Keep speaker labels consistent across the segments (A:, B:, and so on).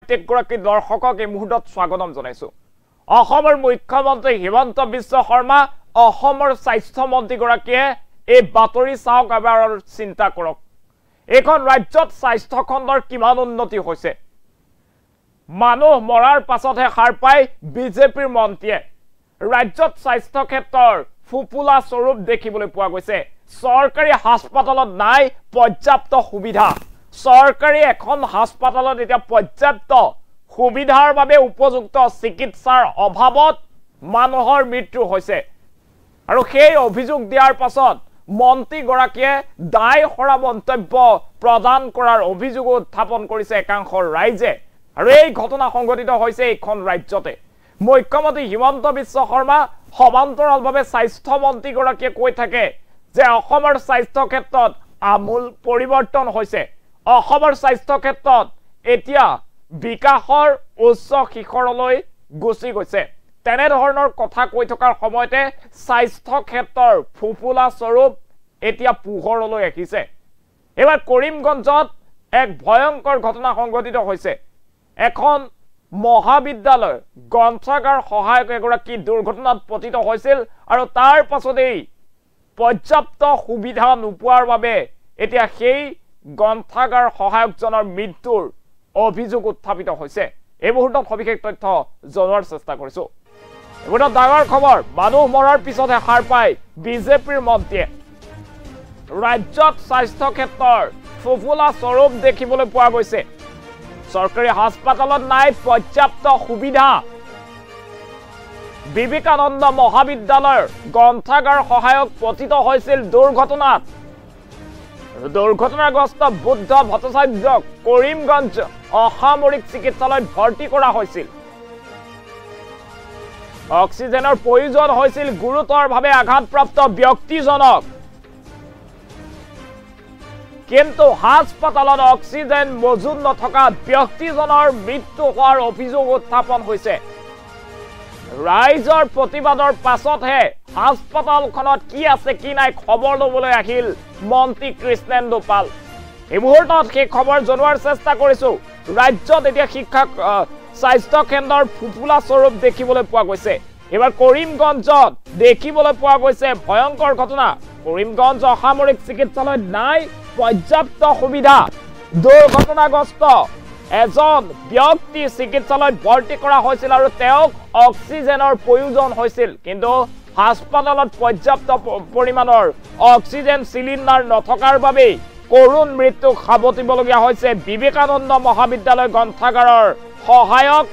A: প্ৰত্যেকগৰাকী দৰ্শকক এই মুহূৰ্তত স্বাগতম জনাইছো অসমৰ মুখ্যমন্ত্ৰী হিমন্ত বিশ্ব শৰ্মা অসমৰ স্বাস্থ্য মন্ত্ৰীগৰাকীয়ে এই বাতৰি চাওক এবাৰ চিন্তা কৰক এখন ৰাজ্যত স্বাস্থ্য খণ্ডৰ কিমান উন্নতি হৈছে মানুহ মৰাৰ পাছতহে সাৰ পায় বিজেপিৰ মন্ত্ৰীয়ে ৰাজ্যত স্বাস্থ্য ক্ষেত্ৰৰ ফুপুলা স্বৰূপ দেখিবলৈ পোৱা গৈছে চৰকাৰী হাস্পতালত নাই পৰ্যাপ্ত সুবিধা চৰকাৰী এখন হাস্পতালত এতিয়া পৰ্যাপ্ত সুবিধাৰ বাবে উপযুক্ত চিকিৎসাৰ অভাৱত মানুহৰ মৃত্যু হৈছে আৰু সেই অভিযোগ দিয়াৰ পাছত মন্ত্ৰীগৰাকীয়ে দায় হৰা মন্তব্য প্ৰদান কৰাৰ অভিযোগ উত্থাপন কৰিছে একাংশ ৰাইজে আৰু এই ঘটনা সংঘটিত হৈছে এইখন ৰাজ্যতে মুখ্যমন্ত্ৰী হিমন্ত বিশ্ব শৰ্মা সমান্তৰালভাৱে স্বাস্থ্য মন্ত্ৰীগৰাকীয়ে কৈ থাকে যে অসমৰ স্বাস্থ্য ক্ষেত্ৰত আমূল পৰিৱৰ্তন হৈছে অসমৰ স্বাস্থ্য ক্ষেত্ৰত এতিয়া বিকাশৰ উচ্চ শিখৰলৈ গুচি গৈছে তেনে ধৰণৰ কথা কৈ থকাৰ সময়তে স্বাস্থ্য ক্ষেত্ৰৰ ফুপুলা স্বৰূপ এতিয়া পোহৰলৈ আহিছে এবাৰ কৰিমগঞ্জত এক ভয়ংকৰ ঘটনা সংঘটিত হৈছে এখন মহাবিদ্যালয় গ্ৰন্থাগাৰ সহায়ক এগৰাকী দুৰ্ঘটনাত পতিত হৈছিল আৰু তাৰ পাছতেই পৰ্যাপ্ত সুবিধা নোপোৱাৰ বাবে এতিয়া সেই গ্ৰন্থাগাৰ সহায়কজনৰ মৃত্যুৰ অভিযোগ উত্থাপিত হৈছে এই মুহূৰ্তত সবিশেষ তথ্য জনোৱাৰ চেষ্টা কৰিছো এটা ডাঙৰ খবৰ মানুহ মৰাৰ পিছতহে সাৰ পায় বিজেপিৰ মন্ত্ৰীয়ে ৰাজ্যত স্বাস্থ্য ক্ষেত্ৰৰ ফুপুলা স্বৰূপ দেখিবলৈ পোৱা গৈছে চৰকাৰী হাস্পতালত নাই পৰ্যাপ্ত সুবিধা বিবেকানন্দ মহাবিদ্যালয়ৰ গ্ৰন্থাগাৰ সহায়ক পতিত হৈছিল দুৰ্ঘটনাগ্ৰস্ত বুদ্ধ ভট্টাচাৰ্যক কৰিমগঞ্জ অসামৰিক চিকিৎসালয়ত ভৰ্তি কৰা হৈছিল অক্সিজেনৰ প্ৰয়োজন হৈছিল গুৰুতৰভাৱে আঘাতপ্ৰাপ্ত ব্যক্তিজনক কিন্তু হাস্পতালত অক্সিজেন মজুত নথকা ব্যক্তিজনৰ মৃত্যু হোৱাৰ অভিযোগ উত্থাপন হৈছে ৰাইজৰ প্ৰতিবাদৰ পাছতহে হাস্পতালখনত কি আছে কি নাই খবৰ ল'বলৈ আহিল মন্ত্ৰী কৃষ্ণেন্দু পাল এই মুহূৰ্তত সেই খবৰ জনোৱাৰ চেষ্টা কৰিছো ৰাজ্যত এতিয়া শিক্ষা স্বাস্থ্য কেন্দ্ৰৰ ফুপুলা স্বৰূপ দেখিবলৈ পোৱা গৈছে এবাৰ কৰিমগঞ্জত দেখিবলৈ পোৱা গৈছে ভয়ংকৰ ঘটনা কৰিমগঞ্জ অসামৰিক চিকিৎসালয়ত নাই পৰ্যাপ্ত সুবিধা দুৰ্ঘটনাগ্ৰস্ত এজন ব্যক্তি চিকিৎসালয়ত ভৰ্তি কৰা হৈছিল আৰু তেওঁক অক্সিজেনৰ প্ৰয়োজন হৈছিল কিন্তু হাস্পতালত পৰ্যাপ্ত পৰিমাণৰ অক্সিজেন চিলিণ্ডাৰ নথকাৰ বাবে কৰুণ মৃত্যুক সাৱটিবলগীয়া হৈছে বিবেকানন্দ মহাবিদ্যালয় গ্ৰন্থাগাৰৰ সহায়ক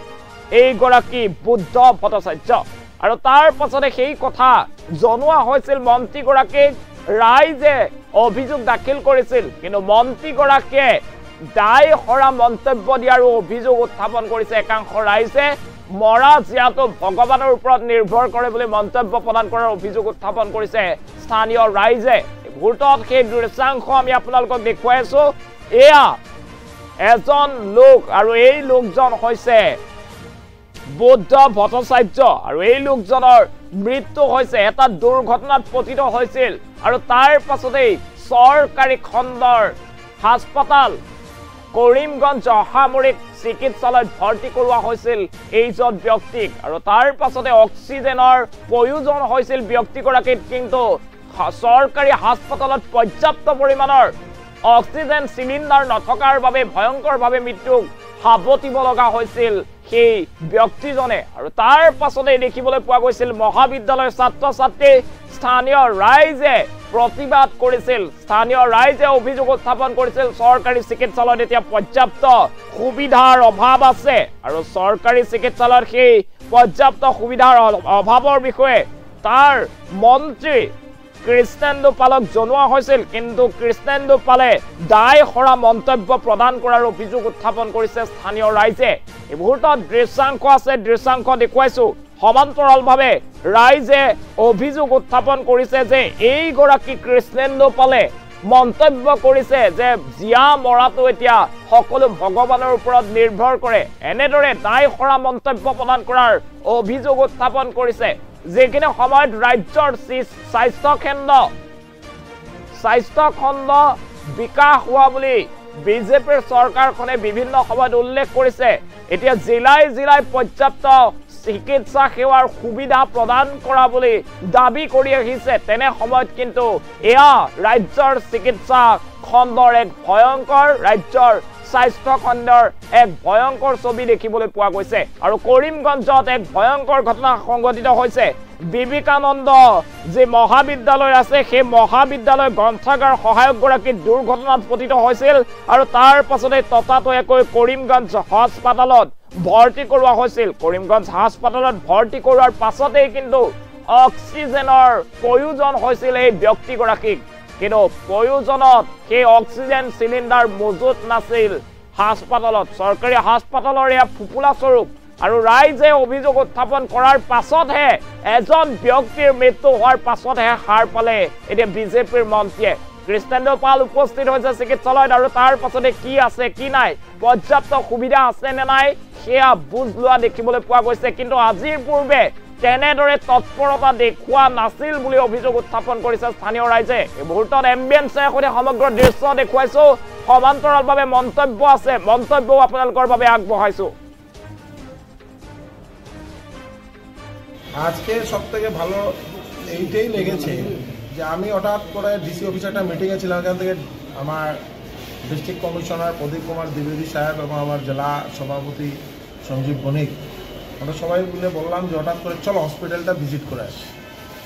A: এইগৰাকী বুদ্ধ ভট্টাচাৰ্য আৰু তাৰ পাছতে সেই কথা জনোৱা হৈছিল মন্ত্ৰীগৰাকীক ৰাইজে অভিযোগ দাখিল কৰিছিল কিন্তু মন্ত্ৰীগৰাকীয়ে দায় হৰা মন্তব্য দিয়াৰ অভিযোগ উত্থাপন কৰিছে একাংশ ৰাইজে মৰা জিয়াটো ভগৱানৰ ওপৰত নিৰ্ভৰ কৰে বুলি মন্তব্য প্ৰদান কৰাৰ অভিযোগ উত্থাপন কৰিছে স্থানীয় ৰাইজে মুহূৰ্তত সেই দৃশ্যাংশ আমি আপোনালোকক দেখুৱাইছো এয়া এজন লোক আৰু এই লোকজন হৈছে বুদ্ধ ভট্টাচাৰ্য আৰু এই লোকজনৰ মৃত্যু হৈছে এটা দুৰ্ঘটনাত পতিত হৈছিল আৰু তাৰ পাছতেই চৰকাৰী খণ্ডৰ হাস্পতাল কৰিমগঞ্জ অসামৰিক চিকিৎসালয়ত ভৰ্তি কৰোৱা হৈছিল এইজন ব্যক্তিক আৰু তাৰ পাছতে অক্সিজেনৰ প্ৰয়োজন হৈছিল ব্যক্তিগৰাকীক কিন্তু চৰকাৰী হাস্পতালত পৰ্যাপ্ত পৰিমাণৰ অক্সিজেন চিলিণ্ডাৰ নথকাৰ বাবে ভয়ংকৰভাৱে মৃত্যুক সাৱটিব লগা হৈছিল সেই ব্যক্তিজনে আৰু তাৰ পাছতে দেখিবলৈ পোৱা গৈছিল মহাবিদ্যালয়ৰ ছাত্ৰ ছাত্ৰী স্থানীয় ৰাইজে প্ৰতিবাদ কৰিছিল স্থানীয় ৰাইজে অভিযোগ উত্থাপন কৰিছিল চৰকাৰী চিকিৎসালয়ত এতিয়া পৰ্যাপ্ত সুবিধাৰ অভাৱ আছে আৰু চৰকাৰী চিকিৎসালয়ত সেই পৰ্যাপ্ত সুবিধাৰ অভাৱৰ বিষয়ে তাৰ মন্ত্ৰী কৃষ্ণেন্দু পালক জনোৱা হৈছিল কিন্তু কৃষ্ণেন্দু পালে দায় হৰা মন্তব্য প্ৰদান কৰাৰ অভিযোগ উত্থাপন কৰিছে স্থানীয় ৰাইজে এই মুহূৰ্তত দৃশ্যাংশ আছে দৃশ্যাংশ দেখুৱাইছো সমান্তৰালভাৱে ৰাইজে অভিযোগ উত্থাপন কৰিছে যে এইগৰাকী কৃষ্ণেন্দু পালে মন্তব্য কৰিছে যে জিয়া মৰাটো এতিয়া সকলো ভগৱানৰ ওপৰত নিৰ্ভৰ কৰে এনেদৰে দায় হৰা মন্তব্য প্ৰদান কৰাৰ অভিযোগ উত্থাপন কৰিছে যেখিনি সময়ত ৰাজ্যৰ স্বাস্থ্য খণ্ড বিকাশ হোৱা বুলি বিজেপিৰ চৰকাৰখনে বিভিন্ন সময়ত উল্লেখ কৰিছে এতিয়া জিলাই জিলাই পৰ্যাপ্ত চিকিৎসা সেৱাৰ সুবিধা প্ৰদান কৰা বুলি দাবী কৰি আহিছে তেনে সময়ত কিন্তু এয়া ৰাজ্যৰ চিকিৎসা খণ্ডৰ এক ভয়ংকৰ ৰাজ্যৰ স্বাস্থ্য খণ্ডৰ এক ভয়ংকৰ ছবি দেখিবলৈ পোৱা গৈছে আৰু কৰিমগঞ্জত এক ভয়ংকৰ ঘটনা সংঘটিত হৈছে বিবেকানন্দ যে মহাবিদ্যালয় আছে সেই মহাবিদ্যালয় গ্ৰন্থাগাৰ সহায়কগৰাকী দুৰ্ঘটনাত পতিত হৈছিল আৰু তাৰ পাছতে ততাতৈয়াকৈ কৰিমগঞ্জ হাস্পাতালত ভৰ্তি কৰোৱা হৈছিল কৰিমগঞ্জ হাস্পাতালত ভৰ্তি কৰোৱাৰ পাছতেই কিন্তু অক্সিজেনৰ প্ৰয়োজন হৈছিল এই ব্যক্তিগৰাকীক কিন্তু প্ৰয়োজনত সেই অক্সিজেন সিলিন্ডাৰ মজুত নাছিল হাস্পাতালত চৰকাৰী হাস্পাতালৰ এয়া ফুপুলা স্বৰূপ আৰু ৰাইজে অভিযোগ উত্থাপন কৰাৰ পাছতহে এজন ব্যক্তিৰ মৃত্যু হোৱাৰ পাছতহে সাৰ পালে এতিয়া বিজেপিৰ মন্ত্ৰীয়ে কৃষ্ণেন্দু পাল উপস্থিত হৈছে চিকিৎসালয়ত আৰু তাৰ পাছতে কি আছে কি নাই পৰ্যাপ্ত সুবিধা আছে নে নাই সেয়া বুজ লোৱা দেখিবলৈ পোৱা গৈছে কিন্তু আজিৰ পূৰ্বে তেনেদৰে তৎপৰতা দেখুওৱা নাছিল বুলি অভিযোগ উত্থাপন কৰিছে স্থানীয় ৰাইজে এই মুহূৰ্তত এম্বিয়েন্সে সৈতে সমগ্ৰ দৃশ্য দেখুৱাইছো সমান্তৰালভাৱে মন্তব্য আছে মন্তব্যও আপোনালোকৰ বাবে আগবঢ়াইছো
B: আজকে সবথেকে ভালো এইটাই লেগেছে যে আমি হঠাৎ করে ডিসি অফিসে একটা মিটিংয়ে ছিলাম এখান থেকে আমার ডিস্ট্রিক্ট কমিশনার প্রদীপ কুমার দ্বিবেদী সাহেব এবং আমার জেলা সভাপতি সঞ্জীব বণিক আমরা সবাই মিলে বললাম যে হঠাৎ করে চলো হসপিটালটা ভিজিট করে আসি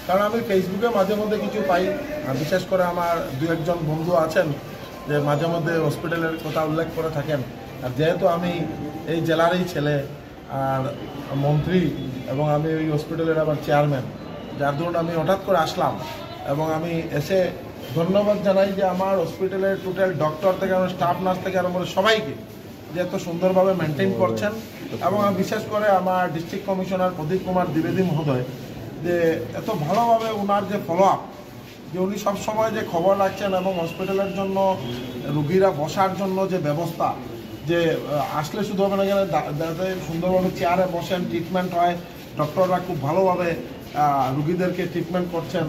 B: কারণ আমি ফেসবুকে মাঝে মধ্যে কিছু পাই আর বিশেষ করে আমার দু একজন বন্ধু আছেন যে মাঝে মধ্যে হসপিটালের কথা উল্লেখ করে থাকেন আর যেহেতু আমি এই জেলারই ছেলে আর মন্ত্রী এবং আমি ওই হসপিটালের আবার চেয়ারম্যান যার ধরুন আমি হঠাৎ করে আসলাম এবং আমি এসে ধন্যবাদ জানাই যে আমার হসপিটালের টোটাল ডক্টর থেকে আমার স্টাফ নার্স থেকে আরম্ভ করে সবাইকে যে এত সুন্দরভাবে মেনটেন করছেন এবং বিশেষ করে আমার ডিস্ট্রিক্ট কমিশনার প্রদীপ কুমার দ্বিবেদী মহোদয় যে এত ভালোভাবে ওনার যে ফলো আপ যে উনি সবসময় যে খবর রাখছেন এবং হসপিটালের জন্য রুগীরা বসার জন্য যে ব্যবস্থা যে আসলে শুধু হবে না যেন যাতে সুন্দরভাবে চেয়ারে বসেন ট্রিটমেন্ট হয় ডক্টররা খুব ভালোভাবে রুগীদেরকে ট্রিটমেন্ট করছেন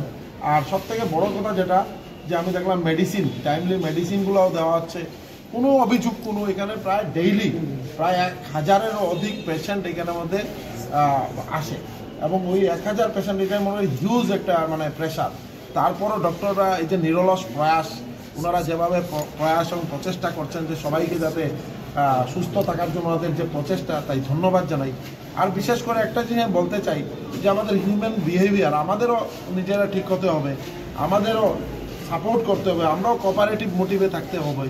B: আর সবথেকে বড় কথা যেটা যে আমি দেখলাম মেডিসিন টাইমলি মেডিসিনগুলোও দেওয়া হচ্ছে কোনো অভিযোগ কোনো এখানে প্রায় ডেইলি প্রায় 1000-এরও অধিক পেশেন্ট এখানের মধ্যে আসে এবং ওই 1000 পেশেন্ট এটার মনে হয় হিউজ একটা মানে প্রেশার তারপরও ডক্টররা এই যে নিরলস প্রয়াস ওনারা যেভাবে প্রয়াস এবং প্রচেষ্টা করছেন যে সবাইকে যাতে সুস্থ থাকার জন্য ওদের যে প্রচেষ্টা তাই ধন্যবাদ জানাই আর বিশেষ করে একটা জিনিস বলতে চাই যে আমাদের হিউম্যান বিহেভিয়ার আমাদেরও নিজেরা ঠিক হতে হবে আমাদেরও সাপোর্ট করতে হবে আমরাও কোঅপারেটিভ মোটিভে থাকতে হবে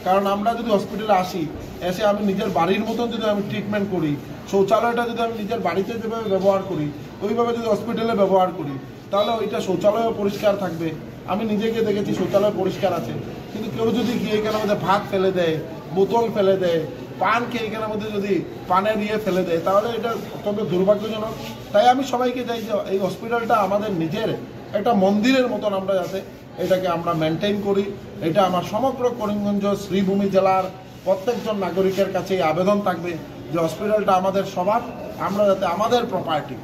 B: কারণ আমরা যদি হসপিটালে আসি এসে আমি নিজের বাড়ির মতন যদি আমি ট্রিটমেন্ট করি শৌচালয়টা যদি আমি নিজের বাড়িতে যেভাবে ব্যবহার করি ওইভাবে যদি হসপিটালে ব্যবহার করি তাহলে ওইটা শৌচালয়ও পরিষ্কার থাকবে আমি নিজেকে দেখেছি শৌচালয় পরিষ্কার আছে কিন্তু কেউ যদি গিয়ে এখানের মধ্যে ভাত ফেলে দেয় বোতল ফেলে দেয় পান খেয়ে এখানের মধ্যে যদি পানের ফেলে দেয় তাহলে এটা অত্যন্ত দুর্ভাগ্যজনক তাই আমি সবাইকে চাই যে এই হসপিটালটা আমাদের নিজের একটা মন্দিরের মতন আমরা যাতে এটাকে আমরা মেনটেন করি এটা আমার সমগ্র করিমগঞ্জ শ্রীভূমি জেলার প্রত্যেকজন নাগরিকের কাছে এই আবেদন থাকবে যে হসপিটালটা আমাদের সবার আমরা যাতে আমাদের প্রপার্টি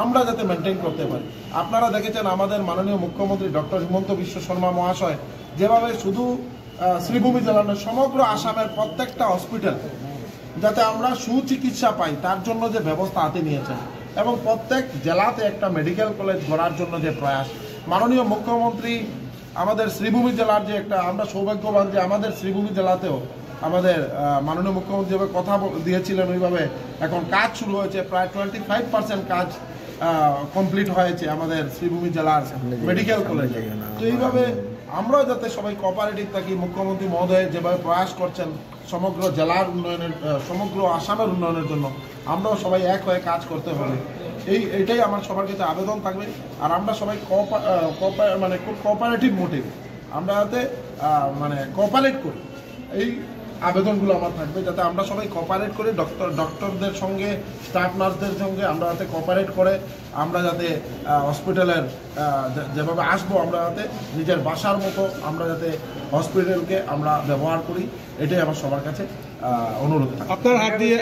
B: আমরা যাতে মেনটেন করতে পারি আপনারা দেখেছেন আমাদের মাননীয় মুখ্যমন্ত্রী ডক্টর হিমন্ত বিশ্ব শর্মা মহাশয় যেভাবে শুধু শ্রীভূমি জেলার সমগ্র আসামের প্রত্যেকটা হসপিটাল যাতে আমরা সুচিকিৎসা পাই তার জন্য যে ব্যবস্থা হাতে নিয়েছেন এবং প্রত্যেক জেলাতে একটা মেডিকেল কলেজ গড়ার জন্য যে প্রয়াস মাননীয় মুখ্যমন্ত্রী আমাদের শ্রীভূমি জেলার যে একটা আমরা সৌভাগ্যবান যে আমাদের শ্রীভূমি জেলাতেও আমাদের মাননীয় মুখ্যমন্ত্রী যেভাবে কথা দিয়েছিলেন ওইভাবে এখন কাজ শুরু হয়েছে প্রায় 25% কাজ কমপ্লিট হয়েছে আমাদের শ্রীভূমি জেলার মেডিকেল কলেজে তো এইভাবে আমরাও যাতে সবাই কোঅপারেটিভ থাকি মুখ্যমন্ত্রী মহোদয় যেভাবে প্রয়াস করছেন সমগ্র জেলার উন্নয়নের সমগ্র আসামের উন্নয়নের জন্য আমরাও সবাই এক হয়ে কাজ করতে হবে এইটাই আমার সবার কাছে আবেদন থাকবে আর আমরা সবাই মানে খুব কোঅপারেটিভ মোটিভ আমরা যাতে মানে কোঅপারেট করি এই আবেদনগুলো আমার থাকবে যাতে আমরা সবাই কোঅপারেট করি ডক্টরদের সঙ্গে স্টাফ নার্সদের সঙ্গে আমরা যাতে কোঅপারেট করে আমরা যাতে হসপিটালের যেভাবে আসবো আমরা যাতে নিজের বাসার মতো আমরা যাতে হসপিটালকে আমরা ব্যবহার করি এটাই আমার সবার কাছে অনুরোধ। আপনার হাত দিয়ে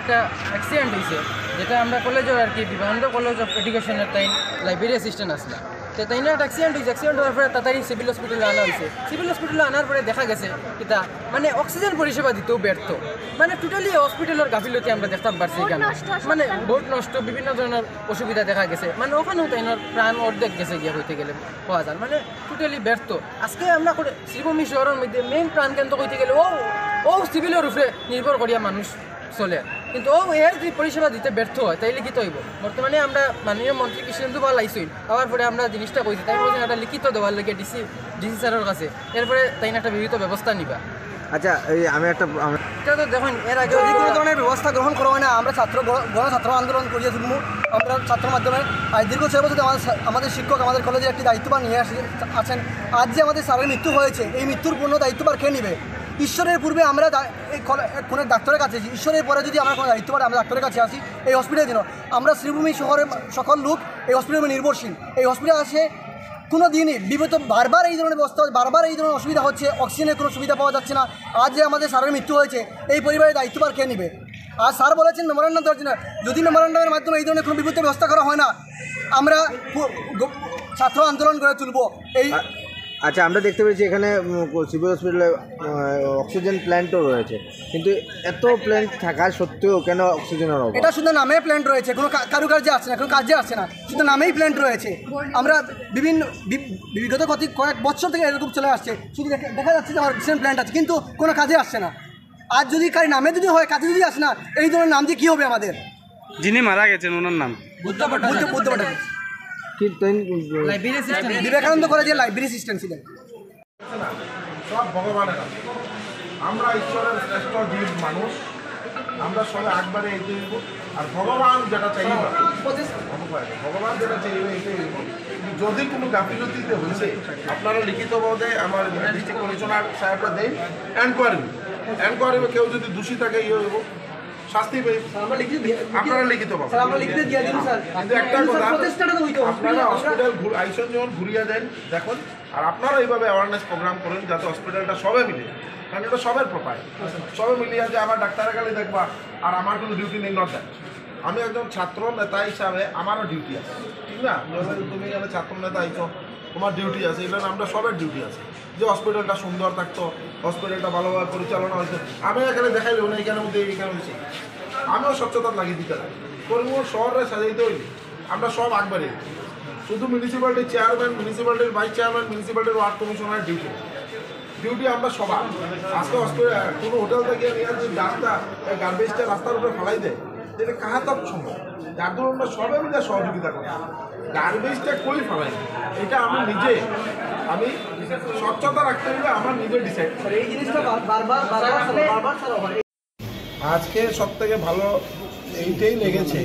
C: একটা অ্যাক্সিডেন্ট হয়েছে, যেটা আমরা কলেজের আর কি বিবেকানন্দ কলেজ অফ এডুকেশনের তাই লাইব্রেরি অ্যাসিস্ট্যান্ট আসলা। তো তাই না একটা অ্যাক্সিডেন্ট হয়েছে, অ্যাক্সিডেন্ট হওয়ার পরে তাড়াতাড়ি সিভিল হসপিটালে আনা হয়েছে। সিভিল হসপিটালে আনার পরে দেখা গেছে কিতা মানে অক্সিজেন পরিষেবা দিতেও ব্যর্থ, মানে টোটালি হসপিটালের গাফিলতি আমরা দেখতে পারছি এখানে, মানে বোর্ড নষ্ট, বিভিন্ন ধরনের অসুবিধা দেখা গেছে, মানে ওখানেও তাই প্রাণ অর্ধেক গেছে গিয়ে হইতে গেলে পাওয়া যায়, মানে টোটালি ব্যর্থ। আজকে আমরা শ্রীভূমি শহরের মধ্যে মেইন প্রাণকেন্দ্র হইতে গেলে ও সিভিলের উপরে নির্ভর করিয়া মানুষ চলে, কিন্তু এর যদি পরিষেবা দিতে ব্যর্থ হয় তাই লিখিত হইব। বর্তমানে আমরা মাননীয় মন্ত্রী কৃষ্ণেন্দু পাল আইসই, আবার পরে আমরা জিনিসটা কইছি, তাই বলছেন একটা লিখিত দেওয়ার লেগে ডিসি স্যারের কাছে, এরপরে তাই একটা বিহিত ব্যবস্থা নিবা।
D: আচ্ছা, এই আমি একটা
C: এটা তো দেখুন, এর আগে
E: যদি কোনো ধরনের ব্যবস্থা গ্রহণ করা হয় না, আমরা ছাত্র আন্দোলন করিয়ে তুলব। আমরা ছাত্র মাধ্যমে দীর্ঘ 6 বছর আমাদের শিক্ষক আমাদের কলেজের একটি দায়িত্বভার নিয়ে আছেন। আজ যে আমাদের স্যারের মৃত্যু হয়েছে, এই মৃত্যুর পূর্ণ দায়িত্বভার কে নেবে? ঈশ্বরের পূর্বে আমরা কোনো ডাক্তারের কাছে আছি, ঈশ্বরের পরে যদি আমরা কোনো দায়িত্বভার আমরা ডাক্তারের কাছে আসি এই হসপিটালের জন্য। আমরা শ্রীভূমি শহরের সকল লোক এই হসপিটালে নির্ভরশীল। এই হসপিটাল আসে কোনো দিনই বিগত বারবার এই ধরনের ব্যবস্থা, বারবার এই ধরনের অসুবিধা হচ্ছে, অক্সিজেনের কোনো সুবিধা পাওয়া যাচ্ছে না। আজ যে আমাদের স্যারের মৃত্যু হয়েছে, এই পরিবারের দায়িত্বভার কে নেবে? আর স্যার বলেছেন মেমোরান্ডাম দেওয়ার জন্য। যদি মেমোরান্ডামের মাধ্যমে এই ধরনের কোনো বিপত্তি ব্যবস্থা করা হয় না, আমরা ছাত্র আন্দোলন করে তুলব।
D: আচ্ছা, আমরা দেখতে পেয়েছি এখানে সিভিল হসপিটালে অক্সিজেন প্ল্যান্টও রয়েছে, কিন্তু এত প্ল্যান্ট থাকা সত্ত্বেও কেন অক্সিজেনের অভাব?
E: এটা শুধু নামে প্ল্যান্ট রয়েছে, কোনো কারুকার্যে আসছে না, কোনো কাজে আসছে না, শুধু নামেই প্ল্যান্ট রয়েছে। আমরা বিগত কয়েক বছর থেকে এরকম চলে আসছে, শুধু দেখা যাচ্ছে যে অক্সিজেন প্ল্যান্ট আছে, কিন্তু কোনো কাজে আসছে না। আজ যদি কারি নামে যদি হয়, কাজে যদি আসে না, এই ধরনের নাম দিয়ে কী হবে আমাদের?
F: যিনি মারা গেছেন ওনার নাম
E: বুদ্ধ ভট্টাচার্য, বিবেকানন্দ কলেজের লাইব্রেরি অ্যাসিস্ট্যান্ট ছিলেন।
B: সব ভগবানের কাছে, আমরা ঈশ্বরের শ্রেষ্ঠ জীব মানুষ, আমরা সবাই একবারে এইটাই হইব। আর ভগবান যেটা চাইবে, ভগবান যেটা চাইবে এইটাই হইব। যদি কোনো গাফিলতিতে হয়েছে, আপনারা লিখিতভাবে আমার ডিস্ট্রিক্ট কমিশনার সাহেবরা দেন, এনকোয়ারি কেউ যদি দোষী থাকে ইয়ে হইব, শাস্তি পাইব, আপনারা লিখিত পাবেন। কিন্তু একটা কথা, আপনারা হসপিটাল আইসন যখন ঘুরিয়ে দেন দেখুন, আর আপনারা এইভাবে অ্যাওয়ারনেস প্রোগ্রাম করেন যাতে হসপিটালটা সবে মিলে, কারণ এটা সবের প্রপার্টি, সবে মিলিয়ে যে আমার ডাক্তারের কাছে দেখবা আর আমার কোনো ডিউটি নেই নট দ্যাট। আমি একজন ছাত্র নেতা হিসাবে আমারও ডিউটি আছে, ঠিক না? তুমি এখানে ছাত্র নেতা আইছো, তোমার ডিউটি আছে, এগুলো আমরা সবের ডিউটি আছে যে হসপিটালটা সুন্দর থাকতো, হসপিটালটা ভালোভাবে পরিচালনা হতো। আমি এখানে দেখাইলেও না এখানে মধ্যে এখানে হয়েছে, আমিও স্বচ্ছতা লাগিয়ে দিতে লাগে। করিম শহরে সাজাইতে হইলে আমরা সব আগবাড়ি, শুধু মিউনিসিপ্যালিটির চেয়ারম্যান, মিউনিসিপ্যালিটির ভাইস চেয়ারম্যান, মিউনিসিপ্যালিটির ওয়ার্ড কমিশনারের ডিউটি আমরা সবার। আজকে হসপিটাল কোনো হোটেল থেকে নিয়ে রাস্তা গার্বেজটা রাস্তার উপরে ফেলাই দেয়, এটা কাহাতার সম্ভব? যার জন্য আমরা সবাই মিলে সহযোগিতা করি, গার্বেজটা কই ফেলাই, এটা আমি নিজে স্বচ্ছতা রাখতে হলে আমার নিজে ডিসাইড করি। এই জিনিসটা আজকে সব থেকে ভালো এইটাই লেগেছে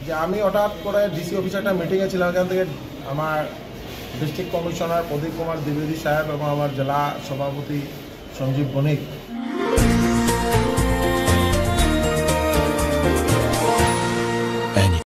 B: যে আমি হঠাৎ করে ডিসি অফিসে একটা মিটিংয়ে ছিলাম, এখান থেকে আমার ডিস্ট্রিক্ট কমিশনার প্রদীপ কুমার দ্বিবেদী সাহেব এবং আমার জেলা সভাপতি সঞ্জীব বণিক